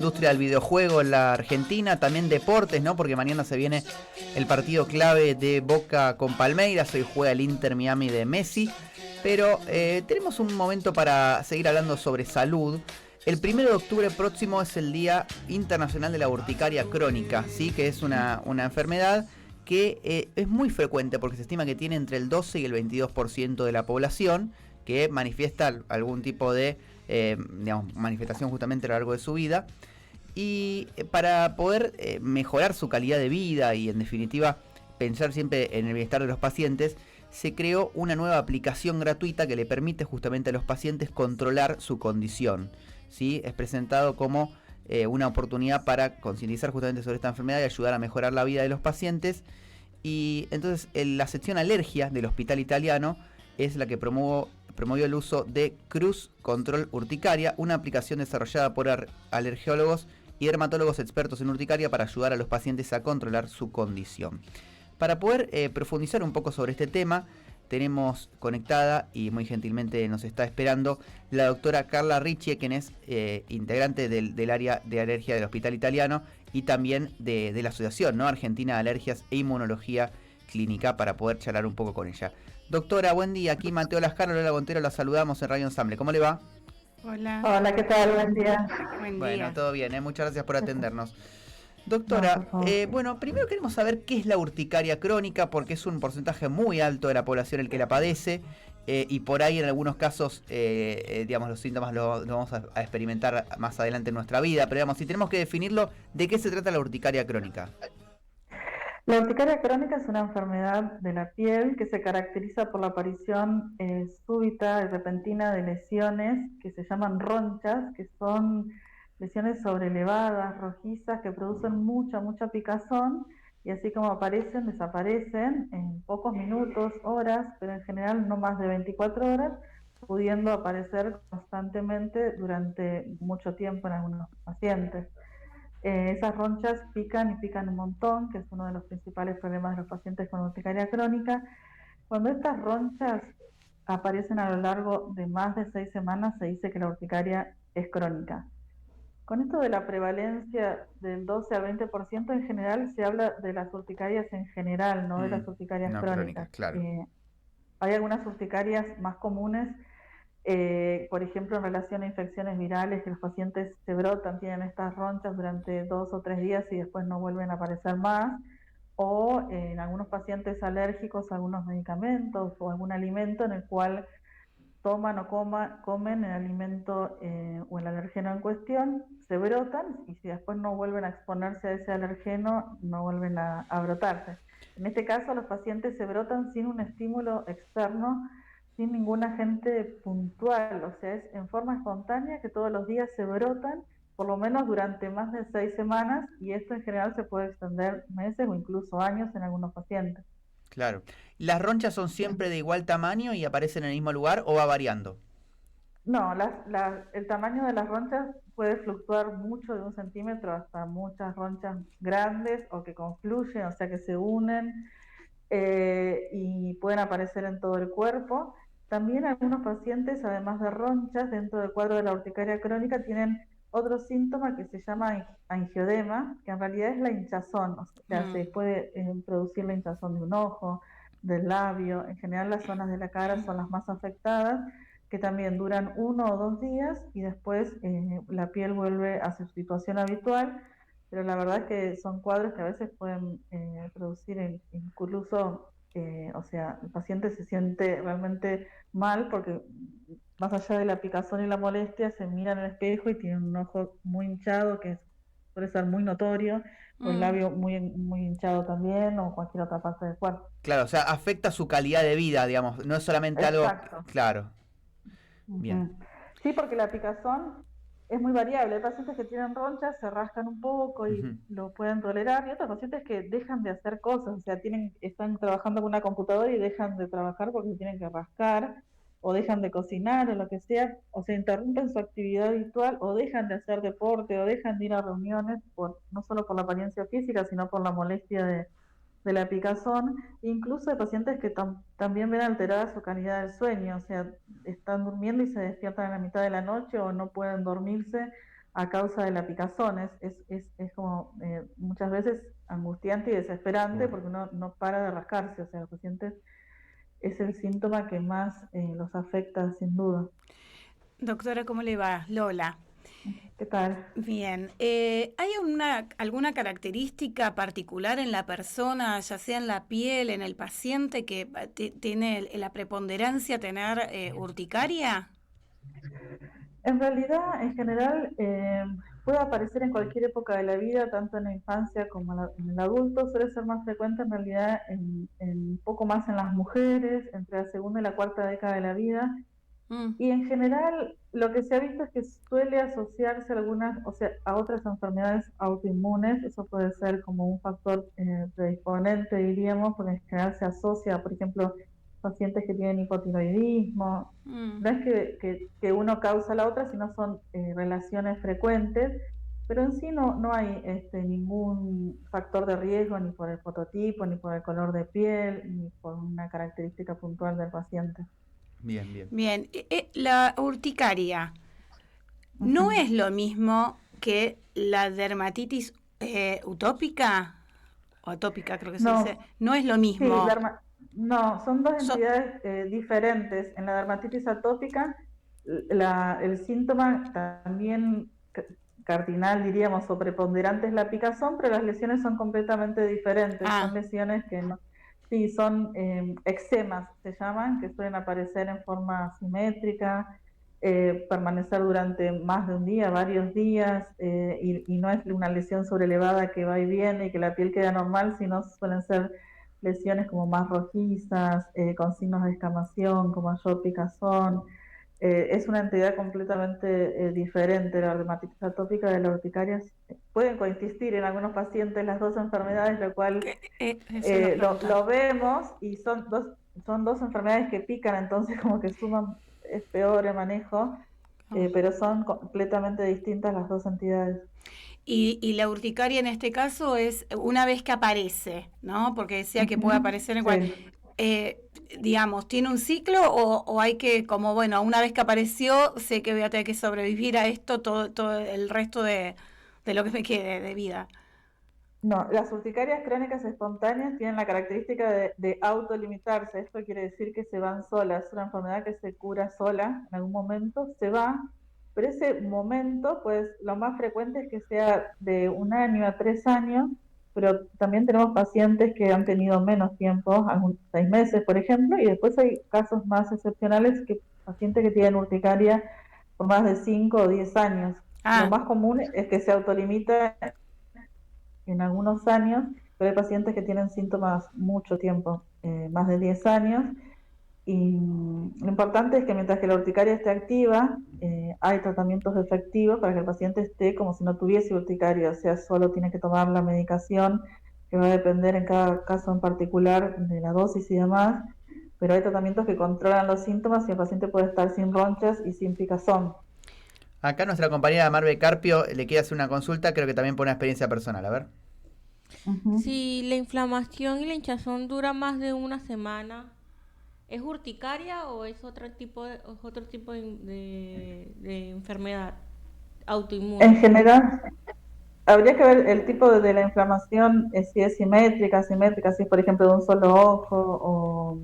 industria del videojuego en la Argentina, también deportes, ¿no? Porque mañana se viene el partido clave de Boca con Palmeiras, hoy juega el Inter Miami de Messi, pero tenemos un momento para seguir hablando sobre salud. El 1 de octubre próximo es el Día Internacional de la Urticaria Crónica, ¿sí? Que es una enfermedad que es muy frecuente porque se estima que tiene entre el 12 y el 22% de la población que manifiesta algún tipo de manifestación justamente a lo largo de su vida. Y para poder mejorar su calidad de vida y en definitiva pensar siempre en el bienestar de los pacientes, se creó una nueva aplicación gratuita que le permite justamente a los pacientes controlar su condición, ¿sí? Es presentado como una oportunidad para concientizar justamente sobre esta enfermedad y ayudar a mejorar la vida de los pacientes. Y entonces la sección alergia del Hospital Italiano es la que promovió el uso de Cruz Control Urticaria, una aplicación desarrollada por alergiólogos y dermatólogos expertos en urticaria para ayudar a los pacientes a controlar su condición. Para poder profundizar un poco sobre este tema, tenemos conectada y muy gentilmente nos está esperando la doctora Carla Ricci, quien es integrante del área de alergia del Hospital Italiano y también de la Asociación, ¿no? Argentina de Alergias e Inmunología Clínica, para poder charlar un poco con ella. Doctora, buen día. Aquí Mateo Lascano, Lola Gontero, la saludamos en Radio Ensamble. ¿Cómo le va? Hola. Hola, ¿qué tal? Buen día. Buen Bueno, día. todo bien, muchas gracias por atendernos. No, Doctora, por favor. bueno, primero queremos saber qué es la urticaria crónica, porque es un porcentaje muy alto de la población el que la padece, y por ahí en algunos casos, digamos, los síntomas lo vamos a experimentar más adelante en nuestra vida, pero digamos, si tenemos que definirlo, ¿de qué se trata la urticaria crónica? La urticaria crónica es una enfermedad de la piel que se caracteriza por la aparición súbita y repentina de lesiones que se llaman ronchas, que son lesiones sobrelevadas, rojizas, que producen mucha picazón, y así como aparecen, desaparecen en pocos minutos, horas, pero en general no más de 24 horas, pudiendo aparecer constantemente durante mucho tiempo en algunos pacientes. Esas ronchas pican y pican un montón, que es uno de los principales problemas de los pacientes con urticaria crónica. Cuando estas ronchas aparecen a lo largo de más de 6 semanas, se dice que la urticaria es crónica. Con esto de la prevalencia del 12 al 20%, en general se habla de las urticarias en general, no de las urticarias No crónica, crónicas. claro. Hay algunas urticarias más comunes, por ejemplo, en relación a infecciones virales, que los pacientes se brotan, tienen estas ronchas durante 2 o 3 días y después no vuelven a aparecer más, o en algunos pacientes alérgicos a algunos medicamentos o algún alimento en el cual toman o comen el alimento o el alergeno en cuestión, se brotan, y si después no vuelven a exponerse a ese alergeno, no vuelven a brotarse. En este caso, los pacientes se brotan sin un estímulo externo, sin ningún agente puntual, o sea, es en forma espontánea que todos los días se brotan, por lo menos durante más de 6 semanas, y esto en general se puede extender meses o incluso años en algunos pacientes. Claro. ¿Las ronchas son siempre de igual tamaño y aparecen en el mismo lugar o va variando? No, el tamaño de las ronchas puede fluctuar mucho, de 1 centímetro hasta muchas ronchas grandes o que confluyen, o sea que se unen, y pueden aparecer en todo el cuerpo. También algunos pacientes, además de ronchas, dentro del cuadro de la urticaria crónica, tienen otro síntoma que se llama angiodema, que en realidad es la hinchazón, o sea, se puede producir la hinchazón de un ojo, del labio. En general las zonas de la cara son las más afectadas, que también duran 1 o 2 días y después la piel vuelve a su situación habitual, pero la verdad es que son cuadros que a veces pueden producir incluso, o sea, el paciente se siente realmente mal porque más allá de la picazón y la molestia, se mira en el espejo y tiene un ojo muy hinchado, suele ser muy notorio, o el labio muy hinchado también, o cualquier otra parte del cuerpo. Claro, o sea, afecta su calidad de vida, digamos, no es solamente algo, Exacto. claro, bien. Uh-huh. Sí, porque la picazón es muy variable. Hay pacientes que tienen ronchas, se rascan un poco y Ujú. lo pueden tolerar, y otros pacientes que dejan de hacer cosas, o sea, están trabajando con una computadora y dejan de trabajar porque tienen que rascar, o dejan de cocinar, o lo que sea, o se interrumpen su actividad habitual, o dejan de hacer deporte, o dejan de ir a reuniones, no solo por la apariencia física, sino por la molestia de la picazón. Incluso hay pacientes que también ven alterada su calidad del sueño, o sea, están durmiendo y se despiertan en la mitad de la noche o no pueden dormirse a causa de la picazón. Es como muchas veces angustiante y desesperante porque uno no para de rascarse, o sea, los pacientes es el síntoma que más los afecta sin duda. Doctora, ¿cómo le va? Lola. ¿Qué tal? Bien. ¿Hay alguna característica particular en la persona, ya sea en la piel, en el paciente, que tiene la preponderancia a tener urticaria? En realidad, en general, puede aparecer en cualquier época de la vida, tanto en la infancia como en el adulto. Suele ser más frecuente en realidad un poco más en las mujeres, entre la segunda y la cuarta década de la vida. Y en general, lo que se ha visto es que suele asociarse o sea, a otras enfermedades autoinmunes. Eso puede ser como un factor predisponente, diríamos, porque en general se asocia, por ejemplo, pacientes que tienen hipotiroidismo. No es que uno causa la otra, sino son relaciones frecuentes, pero en sí no hay ningún factor de riesgo, ni por el fototipo, ni por el color de piel, ni por una característica puntual del paciente. Bien, bien. Bien, la urticaria no es lo mismo que la dermatitis utópica, o atópica creo que se dice, no es lo mismo. Sí, no, son dos entidades diferentes. En la dermatitis atópica, el síntoma también cardinal, diríamos, o preponderante es la picazón, pero las lesiones son completamente diferentes. Son lesiones que no, sí, son eczemas, se llaman, que suelen aparecer en forma simétrica, permanecer durante más de un día, varios días, y no es una lesión sobrelevada que va y viene y que la piel queda normal, sino suelen ser lesiones como más rojizas, con signos de escamación, con mayor picazón. Es una entidad completamente diferente la dermatitis atópica de la urticaria. Pueden coexistir en algunos pacientes las dos enfermedades, lo cual lo vemos, y son dos enfermedades que pican, entonces como que suman, es peor el manejo, pero son completamente distintas las dos entidades. Y la urticaria en este caso es una vez que aparece, ¿no? Porque decía que puede aparecer en cualquier... digamos, ¿tiene un ciclo o hay que, como bueno, una vez que apareció, sé que voy a tener que sobrevivir a esto todo el resto de lo que me quede de vida? No, las urticarias crónicas espontáneas tienen la característica de autolimitarse. Esto quiere decir que se van solas. Es una enfermedad que se cura sola en algún momento, se va, pero ese momento, pues lo más frecuente es que sea de 1 año a 3 años, pero también tenemos pacientes que han tenido menos tiempo, 6 meses, por ejemplo, y después hay casos más excepcionales, que pacientes que tienen urticaria por más de 5 o 10 años. Lo más común es que se autolimita en algunos años, pero hay pacientes que tienen síntomas mucho tiempo, más de 10 años, y lo importante es que mientras que la urticaria esté activa, hay tratamientos efectivos para que el paciente esté como si no tuviese urticaria, o sea, solo tiene que tomar la medicación, que va a depender en cada caso en particular de la dosis y demás, pero hay tratamientos que controlan los síntomas y el paciente puede estar sin ronchas y sin picazón. Acá nuestra compañera Marve Carpio le quiere hacer una consulta, creo que también por una experiencia personal, a ver. Si la inflamación y la hinchazón dura más de una semana, ¿es urticaria o es otro tipo de enfermedad autoinmune? En general, habría que ver el tipo de la inflamación, si es simétrica, si es por ejemplo de un solo ojo, o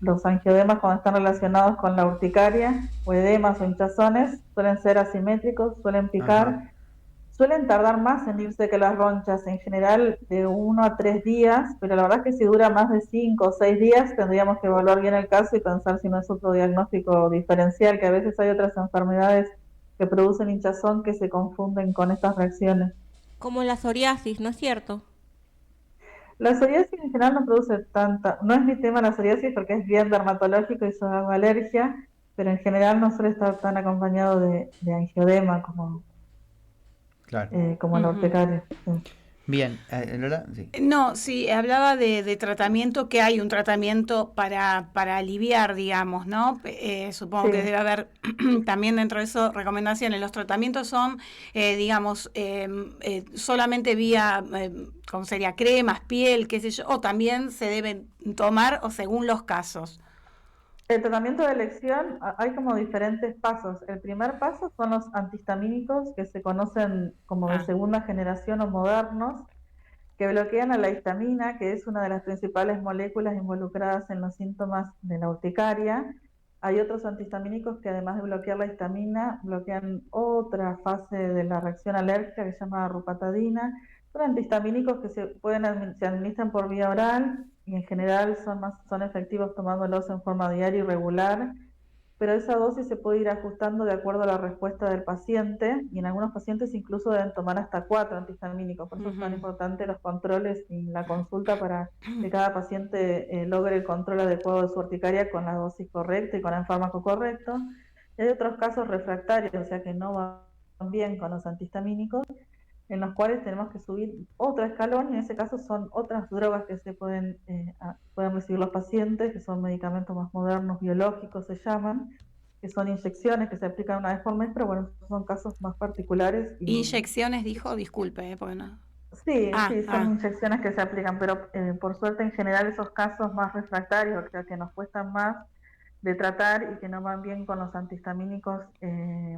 los angioedemas, cuando están relacionados con la urticaria, o edemas o hinchazones, suelen ser asimétricos, suelen picar, suelen tardar más en irse que las ronchas, en general de 1 a 3 días, pero la verdad es que si dura más de 5 o 6 días, tendríamos que evaluar bien el caso y pensar si no es otro diagnóstico diferencial, que a veces hay otras enfermedades que producen hinchazón que se confunden con estas reacciones. Como la psoriasis, ¿no es cierto? La psoriasis en general no produce tanta, no es mi tema la psoriasis porque es bien dermatológico y yo hago alergia, pero en general no suele estar tan acompañado de angioedema como la urticaria. Sí. Bien, Lola, sí. No, sí, hablaba de tratamiento, que hay un tratamiento para aliviar, digamos, ¿no? Supongo que debe haber también dentro de eso recomendaciones. Los tratamientos son, digamos, solamente vía, ¿cómo sería? Cremas, piel, qué sé yo, o también se deben tomar o según los casos. El tratamiento de elección, hay como diferentes pasos. El primer paso son los antihistamínicos, que se conocen como de Ah, segunda generación o modernos, que bloquean a la histamina, que es una de las principales moléculas involucradas en los síntomas de la urticaria. Hay otros antihistamínicos que, además de bloquear la histamina, bloquean otra fase de la reacción alérgica que se llama rupatadina. Son antihistamínicos que se administran por vía oral y en general son efectivos tomándolos en forma diaria y regular, pero esa dosis se puede ir ajustando de acuerdo a la respuesta del paciente, y en algunos pacientes incluso deben tomar hasta 4 antihistamínicos. Por eso es tan ujú. importante los controles y la consulta para que cada paciente logre el control adecuado de su urticaria con la dosis correcta y con el fármaco correcto. Y hay otros casos refractarios, o sea que no van bien con los antihistamínicos, en los cuales tenemos que subir otro escalón, y en ese caso son otras drogas que pueden recibir los pacientes, que son medicamentos más modernos, biológicos se llaman, que son inyecciones que se aplican una vez por mes, pero bueno, son casos más particulares y Inyecciones, dijo, disculpe, porque no. sí, Ah, sí, son ah, inyecciones que se aplican, pero por suerte en general esos casos más refractarios, o sea, que nos cuestan más de tratar y que no van bien con los antihistamínicos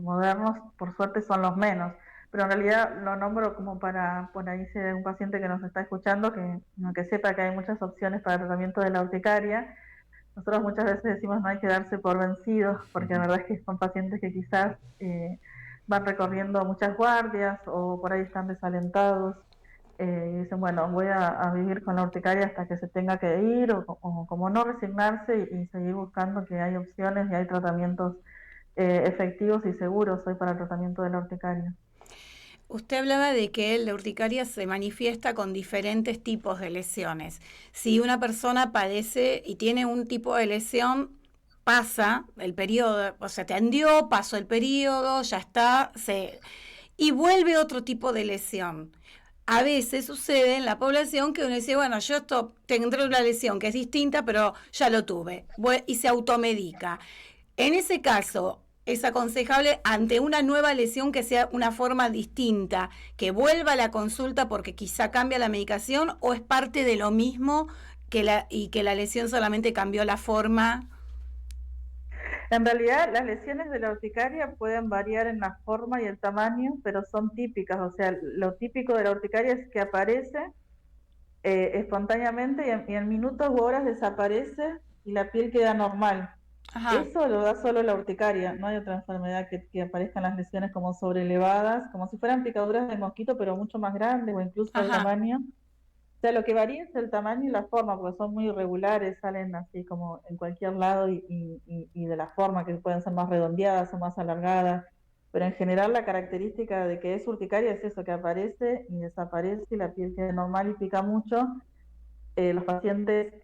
modernos, por suerte son los menos. Pero en realidad lo nombro como para, por ahí si hay un paciente que nos está escuchando, que sepa que hay muchas opciones para el tratamiento de la urticaria. Nosotros muchas veces decimos no hay que darse por vencidos, porque la verdad es que son pacientes que quizás van recorriendo muchas guardias o por ahí están desalentados, y dicen, bueno, voy a vivir con la urticaria hasta que se tenga que ir, o como no resignarse y seguir buscando que hay opciones y hay tratamientos efectivos y seguros hoy para el tratamiento de la urticaria. usted hablaba de que la urticaria se manifiesta con diferentes tipos de lesiones. Si una persona padece y tiene un tipo de lesión, pasa el periodo, o sea, atendió, pasó el periodo, ya está, y vuelve otro tipo de lesión. A veces sucede en la población que uno dice, bueno, yo tendré una lesión que es distinta, pero ya lo tuve, y se automedica. En ese caso, es aconsejable ante una nueva lesión que sea una forma distinta, que vuelva a la consulta porque quizá cambia la medicación, o es parte de lo mismo y que la lesión solamente cambió la forma. En realidad, las lesiones de la urticaria pueden variar en la forma y el tamaño, pero son típicas. O sea, lo típico de la urticaria es que aparece espontáneamente y en minutos u horas desaparece y la piel queda normal. Ajá, Eso lo da solo la urticaria, no hay otra enfermedad que aparezcan las lesiones como sobrelevadas, como si fueran picaduras de mosquito, pero mucho más grandes o incluso de ajá. tamaño. O sea, lo que varía es el tamaño y la forma, porque son muy irregulares, salen así como en cualquier lado y de la forma, que pueden ser más redondeadas o más alargadas. Pero en general la característica de que es urticaria es eso, que aparece y desaparece y la piel queda normal y pica mucho. Los pacientes,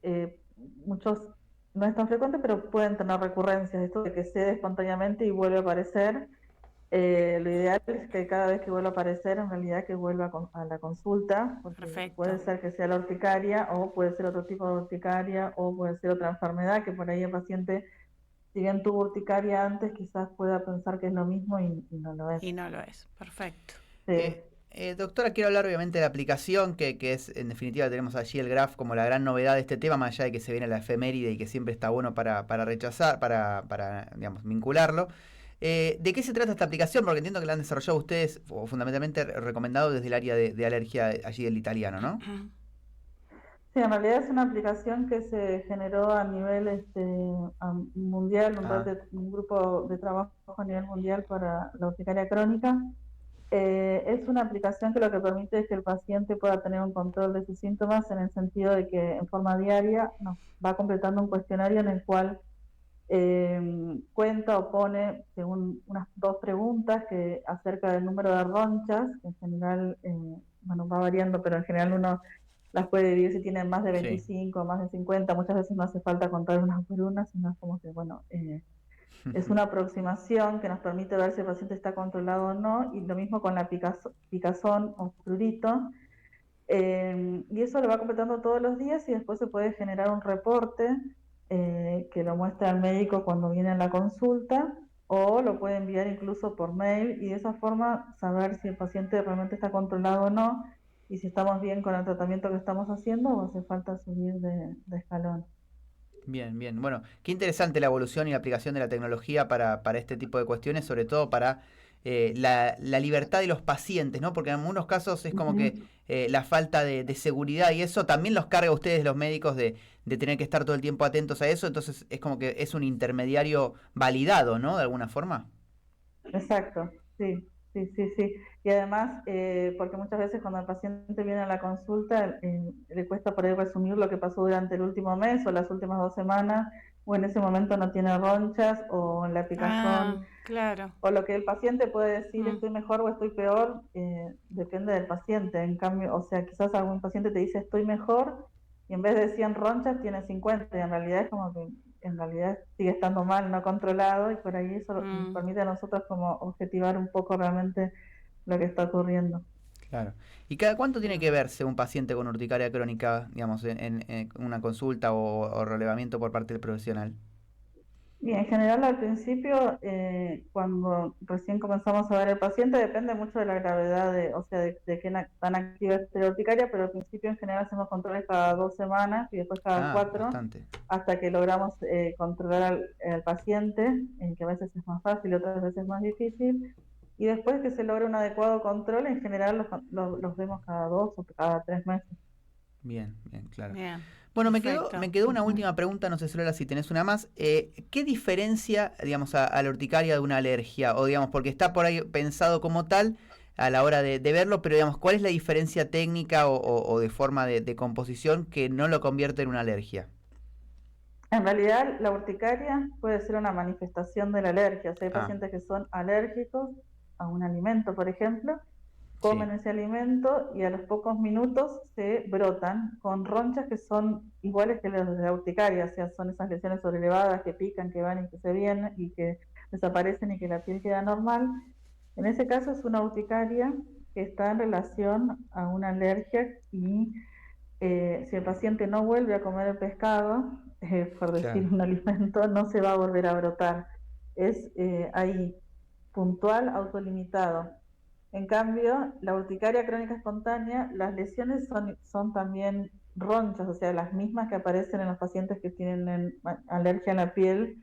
muchos no es tan frecuente, pero pueden tener recurrencias, esto de que cede espontáneamente y vuelve a aparecer. Lo ideal es que cada vez que vuelva a aparecer, en realidad que vuelva a la consulta, porque puede Perfecto. ser que sea la urticaria, o puede ser otro tipo de urticaria, o puede ser otra enfermedad, que por ahí el paciente, si bien tuvo urticaria antes, quizás pueda pensar que es lo mismo y no lo es. Y no lo es. Perfecto. Sí. Doctora, quiero hablar obviamente de la aplicación, que es, en definitiva, tenemos allí el graph como la gran novedad de este tema, más allá de que se viene la efeméride y que siempre está bueno para rechazar, para digamos, vincularlo. ¿De qué se trata esta aplicación? Porque entiendo que la han desarrollado ustedes, o fundamentalmente recomendado desde el área de alergia allí del italiano, ¿no? Sí, en realidad es una aplicación que se generó a nivel mundial, Ah, un grupo de trabajo a nivel mundial para la urticaria crónica. Es una aplicación que lo que permite es que el paciente pueda tener un control de sus síntomas, en el sentido de que en forma diaria nos va completando un cuestionario en el cual cuenta o pone, según unas 2 preguntas, que acerca del número de ronchas, que en general, bueno, va variando, pero en general uno las puede dividir si tienen más de sí. 25, más de 50. Muchas veces no hace falta contar una por una, sino es como que, bueno, es una aproximación que nos permite ver si el paciente está controlado o no, y lo mismo con la picazón o prurito. Y eso lo va completando todos los días, y después se puede generar un reporte que lo muestra el médico cuando viene a la consulta, o lo puede enviar incluso por mail, y de esa forma saber si el paciente realmente está controlado o no, y si estamos bien con el tratamiento que estamos haciendo o hace falta subir de escalón. Bien, bien. Bueno, qué interesante la evolución y la aplicación de la tecnología para este tipo de cuestiones, sobre todo para la libertad de los pacientes, ¿no? Porque en algunos casos es como que Ujú. la falta de seguridad y eso también los carga a ustedes, los médicos, de tener que estar todo el tiempo atentos a eso, entonces es como que es un intermediario validado, ¿no? De alguna forma. Exacto, sí, sí, sí, sí. Y además, porque muchas veces cuando el paciente viene a la consulta, le cuesta por ahí resumir lo que pasó durante el último mes o las últimas 2 semanas, o en ese momento no tiene ronchas, o en la picazón, Ah, claro. o lo que el paciente puede decir, Mm, estoy mejor o estoy peor, depende del paciente. En cambio, o sea, quizás algún paciente te dice estoy mejor, y en vez de 100 ronchas tiene 50, y en realidad es como que en realidad sigue estando mal, no controlado, y por ahí eso nos mm. permite a nosotros como objetivar un poco realmente lo que está ocurriendo. Claro. ¿Y cada cuánto tiene que verse un paciente con urticaria crónica, digamos, en una consulta o relevamiento por parte del profesional? Y en general al principio, cuando recién comenzamos a ver el paciente, depende mucho de la gravedad, o sea, de qué tan activa es la urticaria, pero al principio en general hacemos controles cada 2 semanas y después cada Ah, 4, bastante. hasta que logramos controlar al paciente, que a veces es más fácil, otras veces más difícil. Y después que se logra un adecuado control, en general los vemos cada 2 o cada 3 meses. Bien, bien, claro. Bien, Bueno, perfecto. me quedó una Ujú. última pregunta, no sé, Lola, si tenés una más. ¿Qué diferencia, digamos, a la urticaria de una alergia? O, digamos, porque está por ahí pensado como tal a la hora de verlo, pero, digamos, ¿cuál es la diferencia técnica o de forma de composición que no lo convierte en una alergia? En realidad, la urticaria puede ser una manifestación de la alergia. O sea, hay Ah, pacientes que son alérgicos a un alimento, por ejemplo, sí, comen ese alimento y a los pocos minutos se brotan con ronchas que son iguales que las de la urticaria. O sea, son esas lesiones sobrelevadas que pican, que van y que se vienen y que desaparecen y que la piel queda normal. En ese caso es una urticaria que está en relación a una alergia y si el paciente no vuelve a comer el pescado, por decir claro. un alimento, no se va a volver a brotar. Es ahí, puntual, autolimitado. En cambio, la urticaria crónica espontánea, las lesiones son también ronchas, o sea, las mismas que aparecen en los pacientes que tienen alergia en la piel,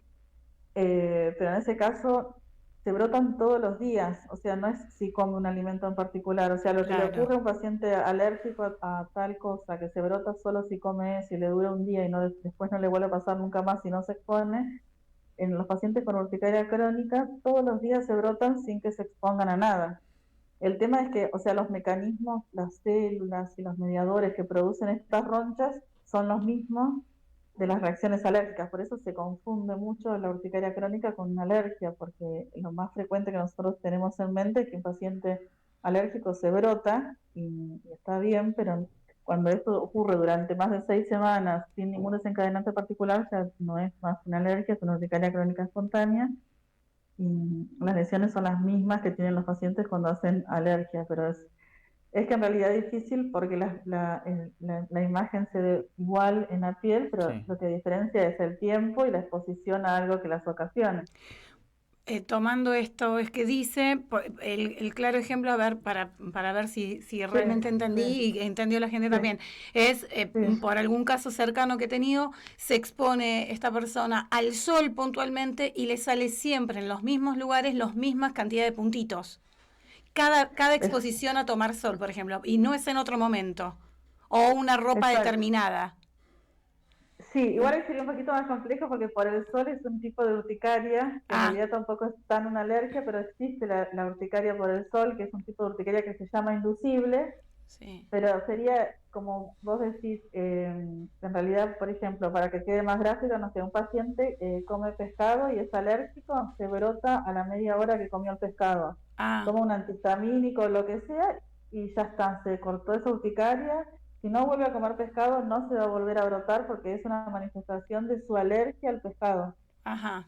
pero en ese caso se brotan todos los días, o sea, no es si come un alimento en particular, o sea, lo que le Claro. ocurre a un paciente alérgico a tal cosa, que se brota solo si come eso y le dura un día y no, después no le vuelve a pasar nunca más si no se expone, en los pacientes con urticaria crónica todos los días se brotan sin que se expongan a nada. El tema es que, o sea, los mecanismos, las células y los mediadores que producen estas ronchas son los mismos de las reacciones alérgicas. Por eso se confunde mucho la urticaria crónica con una alergia, porque lo más frecuente que nosotros tenemos en mente es que un paciente alérgico se brota y está bien, pero cuando esto ocurre durante más de 6 semanas sin ningún desencadenante particular, ya no es más una alergia, es una urticaria crónica espontánea y las lesiones son las mismas que tienen los pacientes cuando hacen alergia, pero es que en realidad es difícil porque la imagen se ve igual en la piel, pero Sí. lo que diferencia es el tiempo y la exposición a algo que las ocasione. Tomando esto es que dice, el claro ejemplo, a ver, para ver si Sí, realmente sí, entendí y entendió la gente sí, también, es sí, por algún caso cercano que he tenido, se expone esta persona al sol puntualmente y le sale siempre en los mismos lugares las mismas cantidades de puntitos. Cada es, exposición a tomar sol, por ejemplo, y no es en otro momento, o una ropa exacto. determinada. Sí, igual ahí sería un poquito más complejo porque por el sol es un tipo de urticaria, que en Ah, realidad tampoco es tan una alergia, pero existe la urticaria por el sol, que es un tipo de urticaria que se llama inducible. sí. Pero sería, como vos decís, en realidad, por ejemplo, para que quede más gráfico, no sé, un paciente come pescado y es alérgico, se brota a la media hora que comió el pescado. Ah, Toma un antihistamínico o lo que sea y ya está, se cortó esa urticaria. Si no vuelve a comer pescado, no se va a volver a brotar porque es una manifestación de su alergia al pescado. ajá,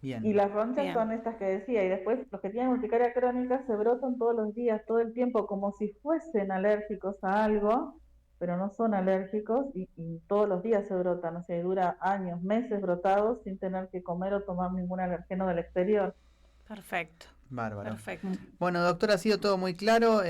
Y Bien. las ronchas bien. son estas que decía, y después los que tienen urticaria crónica se brotan todos los días, todo el tiempo, como si fuesen alérgicos a algo, pero no son alérgicos y todos los días se brotan, o sea, y dura años, meses brotados sin tener que comer o tomar ningún alergeno del exterior. Perfecto, Bárbaro. perfecto. Mm. Bueno, doctor, ha sido todo muy claro.